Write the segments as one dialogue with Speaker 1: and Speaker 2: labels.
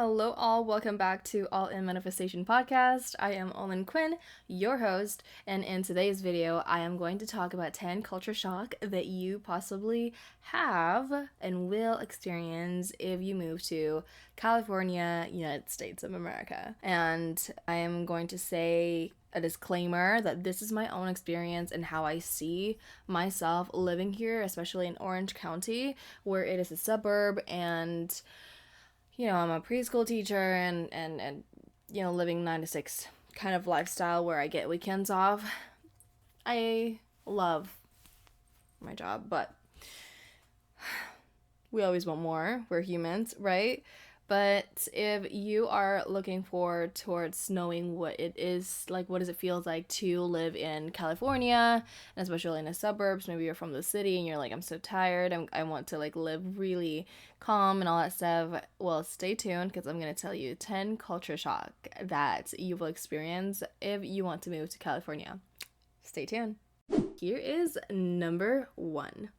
Speaker 1: Hello, all. Welcome back to All in Manifestation podcast. I am Olin Quinn, your host, and in today's video, I am going to talk about 10 culture shock that you possibly have and will experience if you move to California, United States of America. And I am going to say a disclaimer that this is my own experience and how I see myself living here, especially in Orange County, where it is a suburb and I'm a preschool teacher and living 9 to 6 kind of lifestyle where I get weekends off. I love my job, but we always want more. We're humans, right? But if you are looking forward towards knowing what it is, like what does it feel like to live in California, and especially in the suburbs, maybe you're from the city and you're like, I'm so tired, I want to live really calm and all that stuff, well, stay tuned because I'm going to tell you 10 culture shock that you will experience if you want to move to California. Stay tuned. Here is number 1.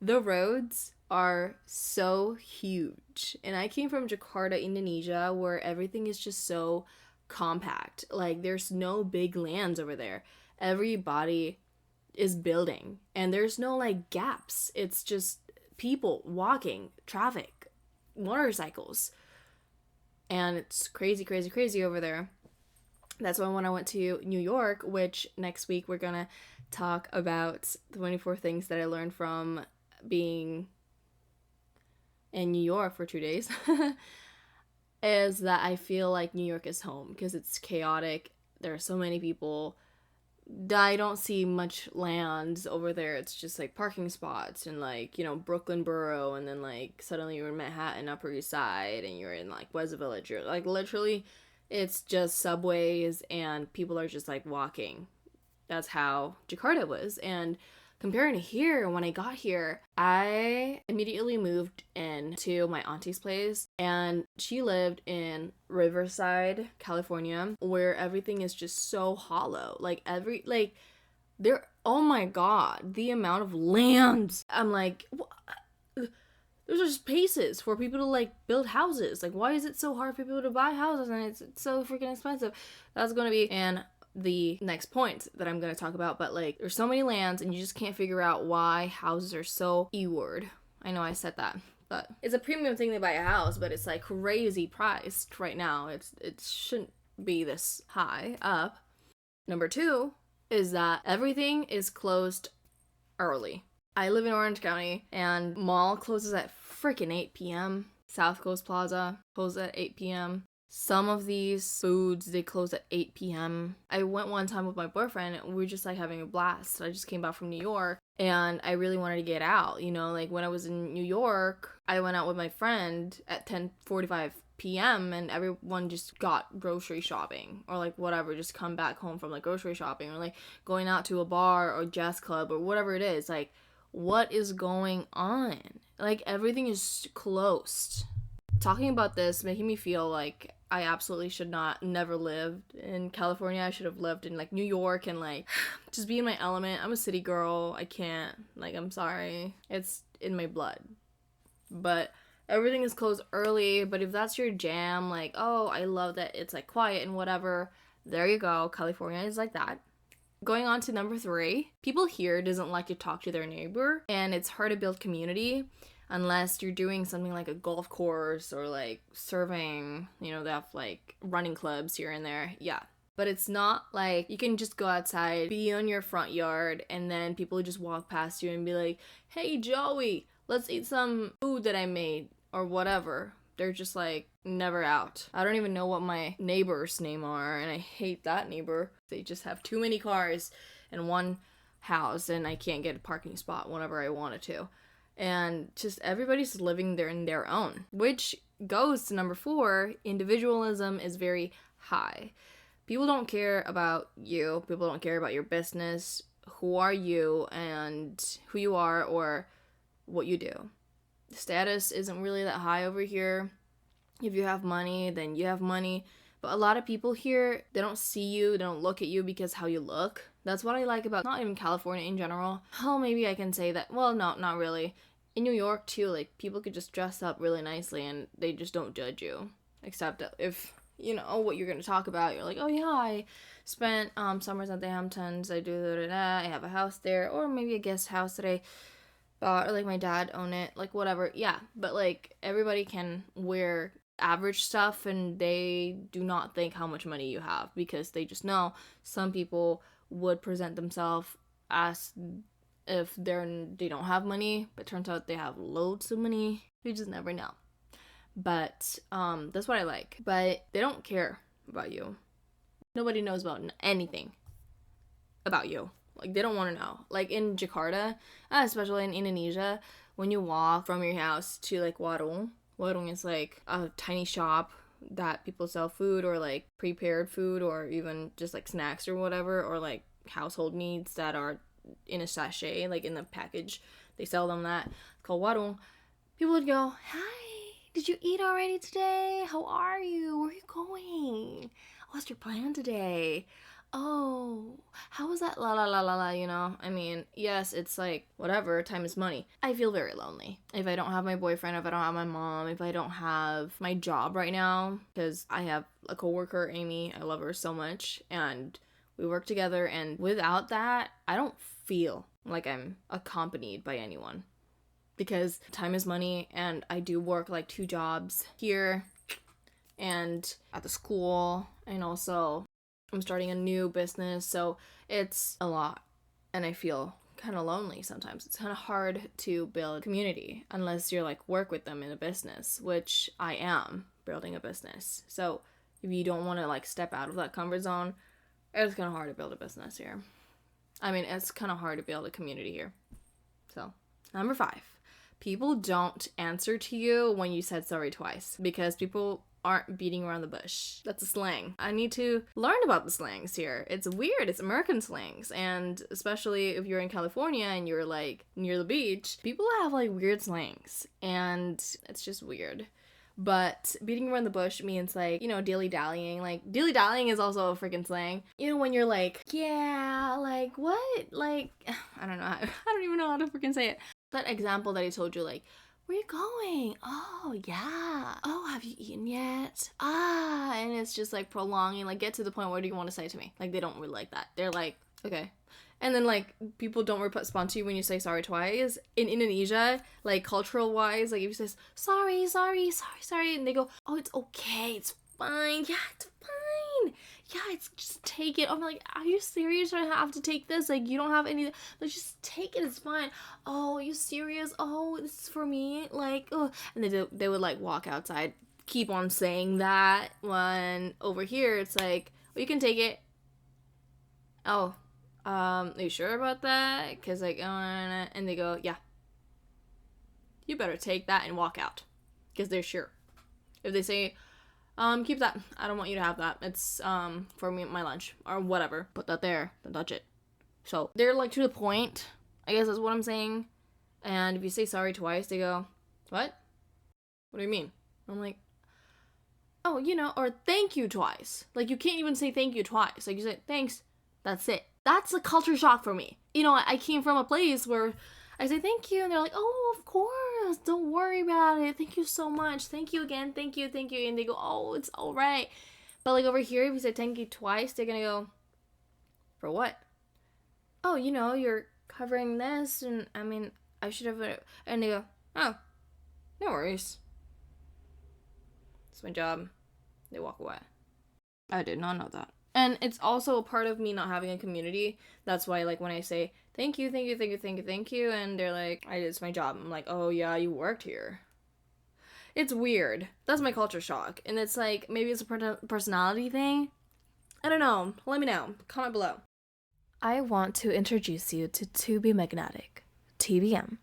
Speaker 1: The roads are so huge. And I came from Jakarta, Indonesia, where everything is just so compact. Like, there's no big lands over there. Everybody is building. And there's no, gaps. It's just people walking, traffic, motorcycles. And it's crazy, crazy, crazy over there. That's why when I went to New York, which next week we're going to talk about 24 things that I learned from being in New York for 2 days, is that I feel like New York is home because it's chaotic. There are so many people. I don't see much land over there. It's just parking spots and Brooklyn Borough, and then suddenly you're in Manhattan, Upper East Side, and you're in West Village. You're literally, it's just subways and people are just walking. That's how Jakarta was. And comparing to here, when I got here, I immediately moved into my auntie's place, and she lived in Riverside, California, where everything is just so hollow. Oh my god, the amount of land. I'm like, there's just spaces for people to build houses. Why is it so hard for people to buy houses and it's so freaking expensive? That's going to be the next point that I'm going to talk about, but there's so many lands and you just can't figure out why houses are so E-word. I know I said that, but it's a premium thing to buy a house, but it's crazy priced right now. It shouldn't be this high up. Number 2 is that everything is closed early. I live in Orange County and mall closes at freaking 8 p.m. South Coast Plaza closes at 8 p.m. Some of these foods, they close at 8 p.m. I went one time with my boyfriend, and we were just having a blast. I just came back from New York, and I really wanted to get out, when I was in New York, I went out with my friend at 10:45 p.m. and everyone just got grocery shopping or whatever, just come back home from grocery shopping or going out to a bar or jazz club or whatever it is. What is going on? Everything is closed. Talking about this making me feel like I absolutely never lived in California. I should have lived in New York and just be in my element. I'm a city girl. I can't. I'm sorry. It's in my blood. But everything is closed early. But if that's your jam, oh, I love that it's quiet and whatever, there you go. California is like that. Going on to number 3, people here doesn't like to talk to their neighbor, and it's hard to build community unless you're doing something like a golf course or surfing. They have running clubs here and there. Yeah. But it's not you can just go outside, be on your front yard, and then people just walk past you and be like, hey, Joey, let's eat some food that I made or whatever. They're just never out. I don't even know what my neighbor's name are, and I hate that neighbor. They just have too many cars in one house, and I can't get a parking spot whenever I wanted to. And just everybody's living there in their own, which goes to number 4. Individualism is very high. People don't care about you. People don't care about your business. Who are you and who you are or what you do. Status isn't really that high over here. If you have money, then you have money. But a lot of people here, they don't see you, they don't look at you because how you look. That's what I like about not even California in general. Oh, maybe I can say that. Well, no, not really. In New York too, people could just dress up really nicely and they just don't judge you. Except if you know what you're gonna talk about. You're like, oh yeah, I spent summers at the Hamptons. I do I have a house there, or maybe a guest house that I bought, or like my dad owned it, like whatever. Yeah, but like everybody can wear average stuff, and they do not think how much money you have because they just know some people would present themselves as if they don't have money, but turns out they have loads of money. You just never know. But that's what I like. But they don't care about you. Nobody knows about anything about you. Like, they don't want to know. Like, in Jakarta, especially in Indonesia, when you walk from your house to, like, warung is, like, a tiny shop that people sell food or, like, prepared food or even just, like, snacks or whatever, or, like, household needs that are in a sachet, like, in the package. They sell them that. It's called warung. People would go, hi, did you eat already today? How are you? Where are you going? What's your plan today? Oh, how was that? La la la la la, you know? I mean, yes, it's like, whatever, time is money. I feel very lonely. If I don't have my boyfriend, if I don't have my mom, if I don't have my job right now, because I have a coworker, Amy, I love her so much, and we work together, and without that, I don't feel like I'm accompanied by anyone. Because time is money, and I do work like 2 jobs here and at the school, and also I'm starting a new business, so it's a lot, and I feel kind of lonely sometimes. It's kind of hard to build community unless you're like work with them in a business, which I am building a business. So if you don't want to like step out of that comfort zone, it's kind of hard to build a business here. I mean, it's kind of hard to build a community here. So, number 5. People don't answer to you when you said sorry twice because people aren't beating around the bush. That's a slang. I need to learn about the slangs here. It's weird. It's American slangs. And especially if you're in California and you're like near the beach, people have like weird slangs. And it's just weird. But beating around the bush means like, you know, dilly-dallying. Like, dilly-dallying is also a freaking slang. You know, when you're like, yeah, like, what? Like, I don't know. I don't even know how to freaking say it. That example that I told you, like, where you going? Oh, yeah. Oh, have you eaten yet? Ah, and it's just like prolonging, like, get to the point, what do you want to say to me? Like, they don't really like that. They're like, okay. And then, like, people don't respond to you when you say sorry twice. In Indonesia, like, cultural-wise, like, if you say, sorry, and they go, oh, it's okay, it's fine. Yeah, it's fine. Yeah, it's just take it. I'm like, are you serious? I have to take this? Like, you don't have any, like, just take it, it's fine. Oh, are you serious? Oh, this is for me? Like, oh. And they would, like, walk outside, keep on saying that, when over here, it's like, well, you can take it. Oh, are you sure about that? Because, like, and they go, yeah. You better take that and walk out. Because they're sure. If they say, keep that. I don't want you to have that. It's, for me, my lunch. Or whatever. Put that there. Don't touch it. So, they're, like, to the point. I guess that's what I'm saying. And if you say sorry twice, they go, what? What do you mean? I'm like, oh, you know, or thank you twice. Like, you can't even say thank you twice. Like, you say, thanks. That's it. That's a culture shock for me. You know, I came from a place where I say thank you, and they're like, oh, of course, don't worry about it. Thank you so much. Thank you again. Thank you. And they go, oh, it's all right. But, like, over here, if you say thank you twice, they're gonna go, for what? Oh, you know, you're covering this, and, I mean, I should have, and they go, oh, no worries. It's my job. They walk away. I did not know that. And it's also a part of me not having a community. That's why, like, when I say, thank you, and they're like, it's my job. I'm like, oh, yeah, you worked here. It's weird. That's my culture shock. And it's like, maybe it's a personality thing. I don't know. Let me know. Comment below. I want to introduce you to Be Magnetic, TBM.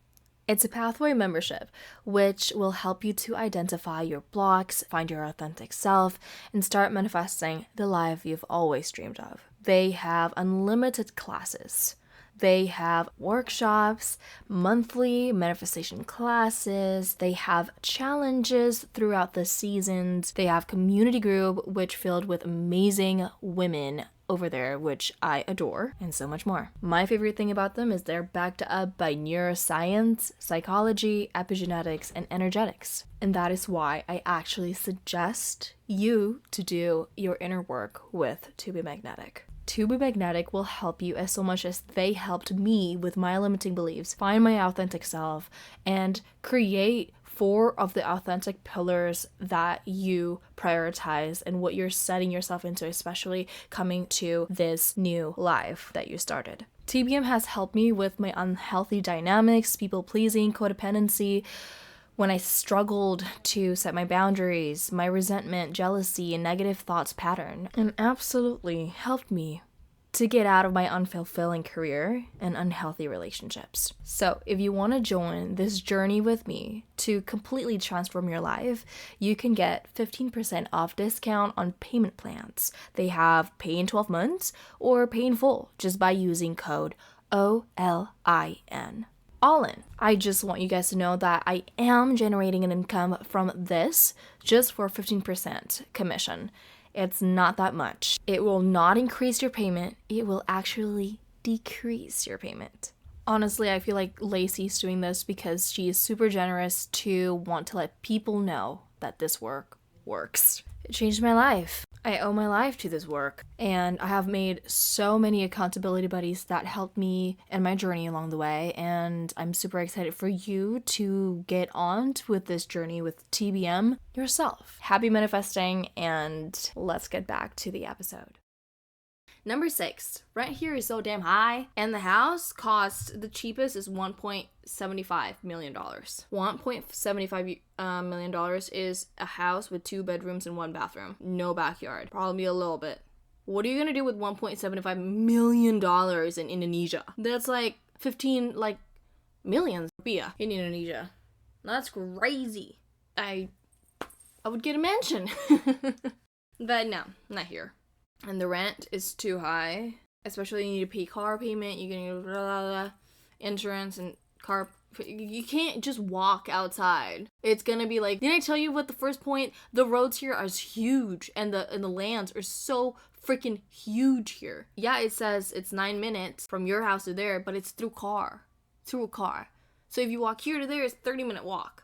Speaker 1: It's a pathway membership, which will help you to identify your blocks, find your authentic self, and start manifesting the life you've always dreamed of. They have unlimited classes. They have workshops, monthly manifestation classes. They have challenges throughout the seasons. They have community group, which filled with amazing women over there, which I adore, and so much more. My favorite thing about them is they're backed up by neuroscience, psychology, epigenetics, and energetics. And that is why I actually suggest you to do your inner work with To Be Magnetic. To Be Magnetic will help you as so much as they helped me with my limiting beliefs, find my authentic self, and create 4 of the authentic pillars that you prioritize and what you're setting yourself into, especially coming to this new life that you started. TBM has helped me with my unhealthy dynamics, people-pleasing, codependency, when I struggled to set my boundaries, my resentment, jealousy, and negative thoughts pattern, and absolutely helped me to get out of my unfulfilling career and unhealthy relationships. So if you want to join this journey with me to completely transform your life, you can get 15% off discount on payment plans. They have pay in 12 months or pay in full just by using code OLIN. All in. I just want you guys to know that I am generating an income from this just for 15% commission. It's not that much. It will not increase your payment. It will actually decrease your payment. Honestly, I feel like Lacey's doing this because she is super generous to want to let people know that this work works. It changed my life. I owe my life to this work. And I have made so many accountability buddies that helped me in my journey along the way. And I'm super excited for you to get on with this journey with TBM yourself. Happy manifesting, and let's get back to the episode. Number 6, rent here is so damn high, and the house cost, the cheapest is $1.75 million. $1.75 million is a house with 2 bedrooms and 1 bathroom, no backyard, probably a little bit. What are you gonna do with $1.75 million in Indonesia? That's like 15 million rupiah in Indonesia. That's crazy. I would get a mansion. But no, not here. And the rent is too high, especially you need to pay car payment, you get insurance and car. You can't just walk outside. It's gonna be like, didn't I tell you what the first point? The roads here are huge, and the lands are so freaking huge here. Yeah, it says it's 9 minutes from your house to there, but it's through a car. So if you walk here to there, it's a 30-minute walk.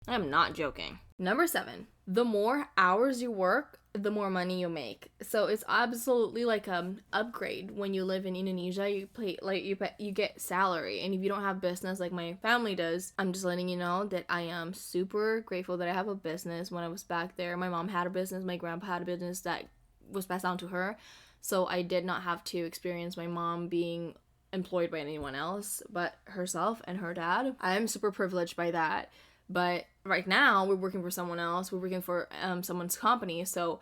Speaker 1: I'm not joking. Number 7, the more hours you work, the more money you make. So it's absolutely like upgrade when you live in Indonesia. You get salary, and if you don't have business like my family does, I'm just letting you know that I am super grateful that I have a business. When I was back there, my mom had a business, my grandpa had a business that was passed down to her, so I did not have to experience my mom being employed by anyone else but herself and her dad. I am super privileged by that. But right now, we're working for someone else. We're working for someone's company. So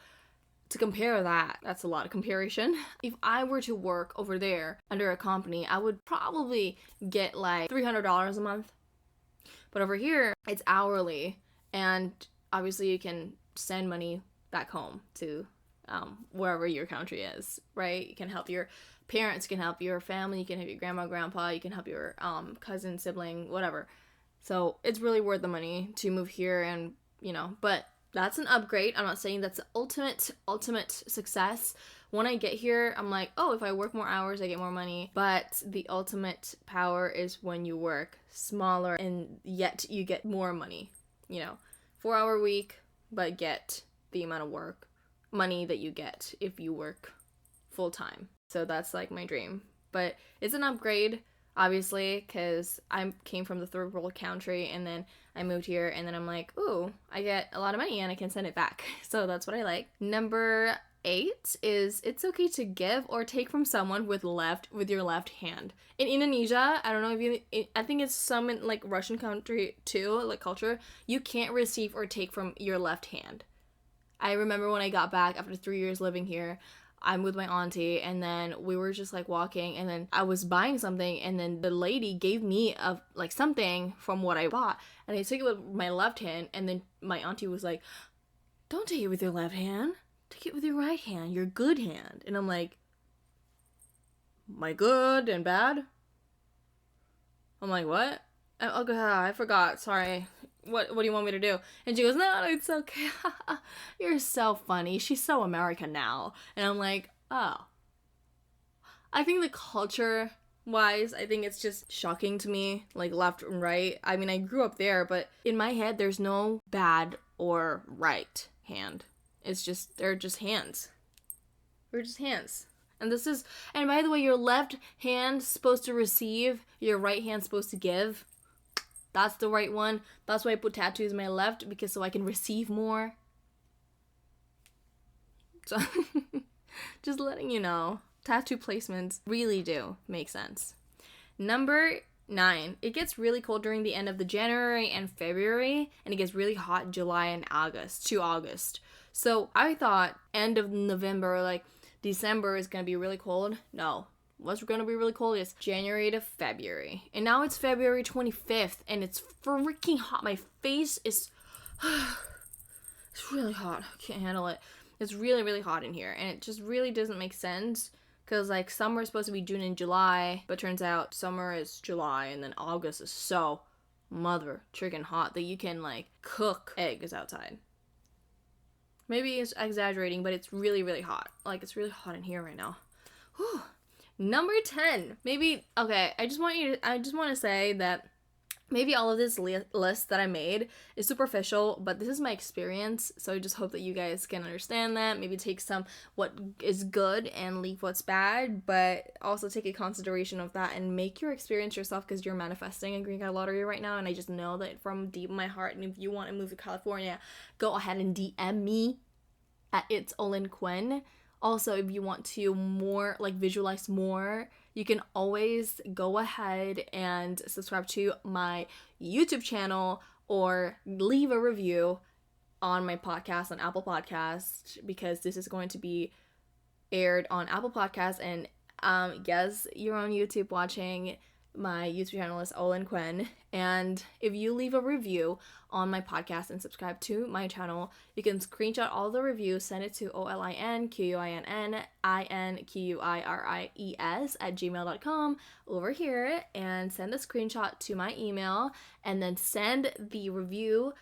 Speaker 1: to compare that, that's a lot of comparison. If I were to work over there under a company, I would probably get like $300 a month. But over here, it's hourly. And obviously, you can send money back home to wherever your country is, right? You can help your parents, you can help your family, you can help your grandma, grandpa, you can help your cousin, sibling, whatever. So it's really worth the money to move here, and but that's an upgrade. I'm not saying that's the ultimate success. When I get here, I'm like, oh, if I work more hours, I get more money. But the ultimate power is when you work smaller and yet you get more money. 4-hour week, but get the amount of money that you get if you work full time. So that's like my dream. But it's an upgrade, obviously, because I came from the third world country, and then I moved here, and then I'm like, ooh, I get a lot of money and I can send it back. So that's what I like. Number 8 is it's okay to give or take from someone with your left hand. In Indonesia, I don't know I think it's some in like Russian country too, like culture, you can't receive or take from your left hand. I remember when I got back after 3 years living here, I'm with my auntie, and then we were just like walking, and then I was buying something, and then the lady gave me something from what I bought, and I took it with my left hand, and then my auntie was like, don't take it with your left hand, take it with your right hand, your good hand. And I'm like, my good and bad? I'm like, what? Oh god, I forgot, sorry. What do you want me to do? And she goes, no, it's okay. You're so funny. She's so American now. And I'm like, oh, I think the culture wise, I think it's just shocking to me, like left and right. I mean, I grew up there, but in my head, there's no bad or right hand. It's just, they're just hands. They're just hands. And by the way, your left hand's supposed to receive, your right hand's supposed to give. That's the right one. That's why I put tattoos in my left, because so I can receive more. So, just letting you know, tattoo placements really do make sense. Number 9, it gets really cold during the end of the January and February, and it gets really hot in July and August. So I thought end of November, like December is going to be really cold. No. What's going to be really cold is January to February. And now it's February 25th, and it's freaking hot. My face is... it's really hot. I can't handle it. It's really, really hot in here, and it just really doesn't make sense. Because, like, summer is supposed to be June and July, but turns out summer is July, and then August is so mother chicken hot that you can, like, cook eggs outside. Maybe it's exaggerating, but it's really, really hot. Like, it's really hot in here right now. Whew. Number 10. Maybe, okay, I just want to say that maybe all of this list that I made is superficial, but this is my experience, so I just hope that you guys can understand that. Maybe take some what is good and leave what's bad, but also take a consideration of that and make your experience yourself, because you're manifesting a green card lottery right now, and I just know that from deep in my heart. And if you want to move to California, go ahead and DM me at It's Olin Quinn. Also, if you want to more, like, visualize more, you can always go ahead and subscribe to my YouTube channel or leave a review on my podcast on Apple Podcasts, because this is going to be aired on Apple Podcasts. And yes, you're on YouTube watching. My YouTube channel is Olin Quinn, and if you leave a review on my podcast and subscribe to my channel, you can screenshot all the reviews, send it to olinquinninquiries@gmail.com over here, and send the screenshot to my email, and then send the review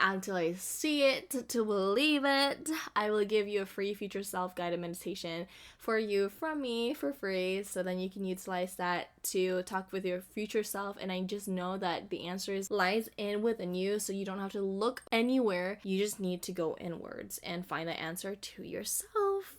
Speaker 1: until I see it to believe it. I will give you a free future self-guided meditation for you from me for free, so then you can utilize that to talk with your future self. And I just know that the answers lies within you, so you don't have to look anywhere. You just need to go inwards and find the answer to yourself.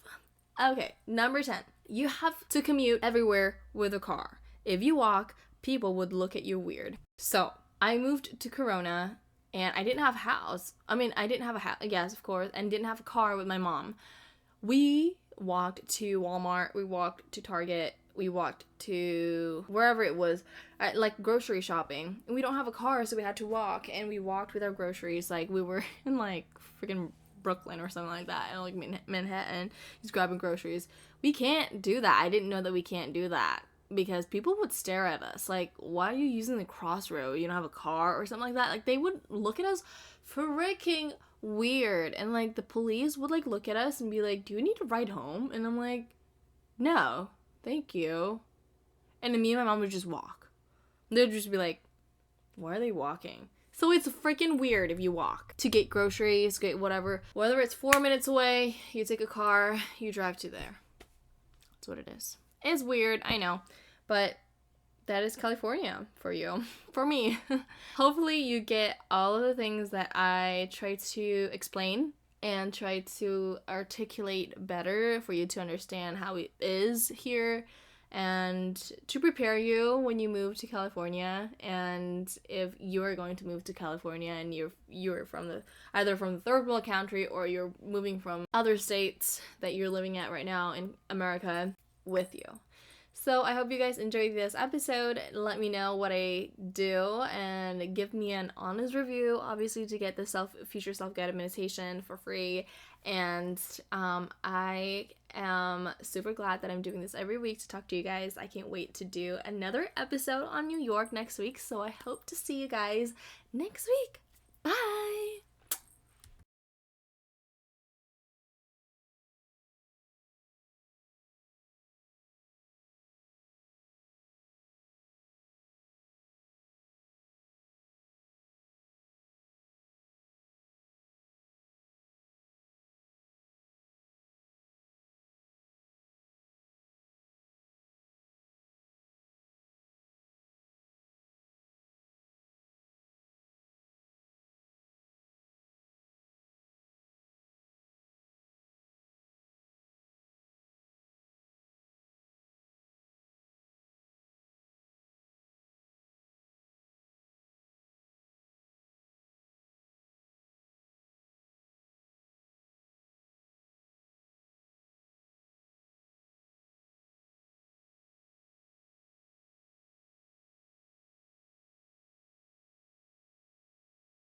Speaker 1: Okay, number 10. You have to commute everywhere with a car. If you walk, people would look at you weird. So I moved to Corona, and I didn't have a house. I didn't have a house, yes, of course, and didn't have a car with my mom. We walked to Walmart, we walked to Target, we walked to wherever it was, like grocery shopping. And we don't have a car, so we had to walk, and we walked with our groceries like we were in, like, freaking Brooklyn or something like that, and like Manhattan, just grabbing groceries. We can't do that. I didn't know that we can't do that, because people would stare at us like, why are you using the crossroad? You don't have a car or something like that? Like, they would look at us freaking weird, and like the police would like look at us and be like, do you need to ride home? And I'm like, no, thank you. And then me and my mom would just walk. They'd just be like, why are they walking? So it's freaking weird if you walk to get groceries, get whatever. Whether it's 4 minutes away, you take a car, you drive to there. That's what it is. It's weird, I know, but that is California for you, for me. Hopefully you get all of the things that I try to explain and try to articulate better for you to understand how it is here, and to prepare you when you move to California. And if you are going to move to California and you're from either from the third world country, or you're moving from other states that you're living at right now in America, with you. So I hope you guys enjoyed this episode. Let me know what I do, and give me an honest review, obviously, to get the future self-guided meditation for free. And I am super glad that I'm doing this every week to talk to you guys. I can't wait to do another episode on New York next week, so I hope to see you guys next week. Bye!